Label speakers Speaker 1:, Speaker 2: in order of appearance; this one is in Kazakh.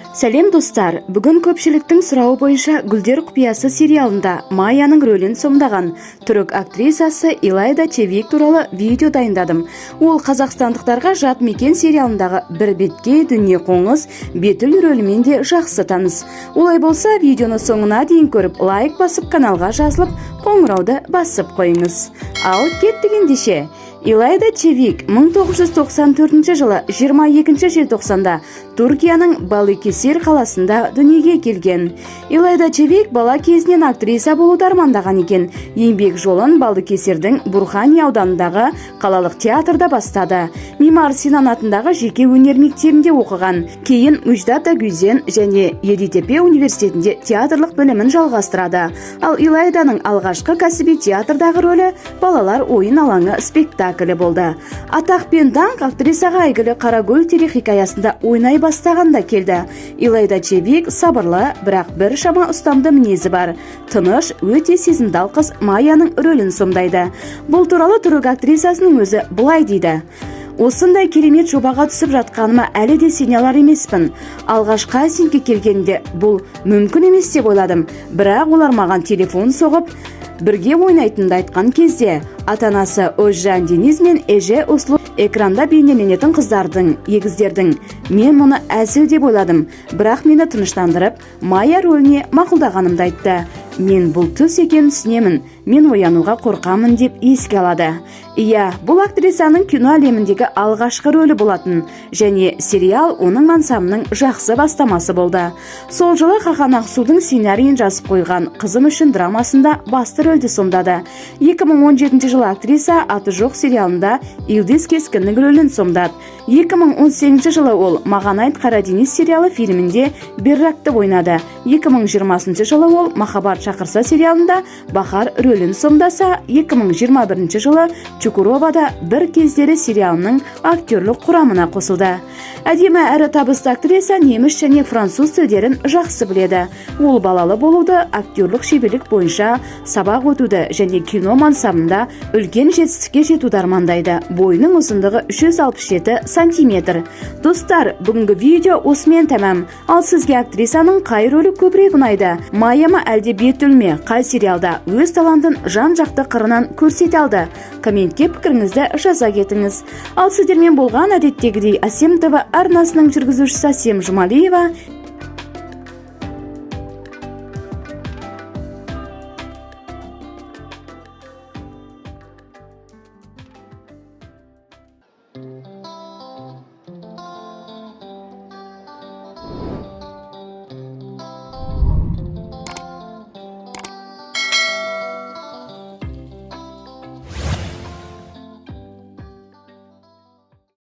Speaker 1: Сәлем достар, бүгін көпшіліктің сұрауы бойынша Гүлдер құпиясы сериалында Майяның рөлін сомдаған түрік актрисасы Илайда Чевик туралы видео дайындадым. Ол қазақстандықтарға Жат мекен сериалындағы бір бетке дүние қоңыз Бетіл рөлімен де жақсы таныс. Олай болса, видеоны соңына дейін көріп, лайк басып, каналға жазылып, қоңырауды басып қойыңыз. Ал кеттік ендеше. Илайда Чевик 1994 жылы 22 желтоқсанда Түркияның Балыкесир қаласында дүниеге келген. Илайда Чевик бала кезінен актриса болуды армандаған екен. Еңбек жолын Балыкесирдің Бурхани ауданындағы қалалық театрда бастады. Мимар Синан атындағы жеке өнер мектебінде оқыған. Кейін Үждат Агюзен және Едитепе университетінде театрлық білімін жалғастырады. Ал Илайданың алғашқы кәсіби театрдағы рөлі балалар ойын алаңы спектаклі болды. Атақ пен даңқ актрисаға әйгілі Қарагүл телехикаясында ойнай бастағанда келді. Илайда Чевик сабырлы, бірақ бір шама ұстамды мінезі бар. Тыныш, өте сезімтал қыз Майяның рөлін сомдайды. Бұл туралы түрік актрисасының өзі былай дейді: осындай керемет жобаға түсіп жатқаныма әлі де сене алар емеспін. Алғаш кастингке келгенде бұл мүмкін емес деп ойладым. Бірақ олар маған телефон соғып, бірге ойнайтынды айтқан кезде, ата-анасы Özcan Deniz мен Эже Услу экранда бейнеленетін қыздардың, егіздердің. Мен мұны әзіл деп ойладым, бірақ мені тыныштандырып, Майя рөліне мақұлдағанымды айтты. Мен бұл түс екенін түсінемін, мен оянуға қорқамын деп еске алады. Иә, бұл актрисаның кино әлеміндегі алғашқы рөлі болатын, және сериал оның мансабының жақсы бастамасы болды. Сол жылы Хақан Ақсудың сценарийін жазып қойған Қызым үшін драмасында басты рөлді сомдады. 2017 жылы актриса Аты жоқ сериалында Илдис Кескіннің рөлін сомдады. 2018 жылы ол Маған айт Қарадениз сериалы фильмінде Берракты ойнады. 2020 жылы ол Махаббат шақырса сериалында Бахар рөлін сомдаса, 2021 жылы Чукуровада бір кездері сериалының актерлік құрамына қосылды. Әдемі әрі табысты актриса неміс және француз тілдерін жақсы біледі. Ол балалы болуды, актерлік шеберлік бойынша сабақ өтуді және кино мансабында үлкен жетістікке жетуді армандайды. Бойының ұзындығы 367 сантиметр. Достар, бүгінгі видео осымен тәмам. Ал сізге актрисаның қай рөлі көбірек ұнайды? Майя ма әлде Бетіл ме? Қай сериалда өз талантын жан-жақты қырынан көрсете алды? Комментке пікіріңізді жаза кетіңіз. Ал сіздермен болған әдеттегідей Асем ТВ арнасының жүргізушісі Асем Жұмалиева.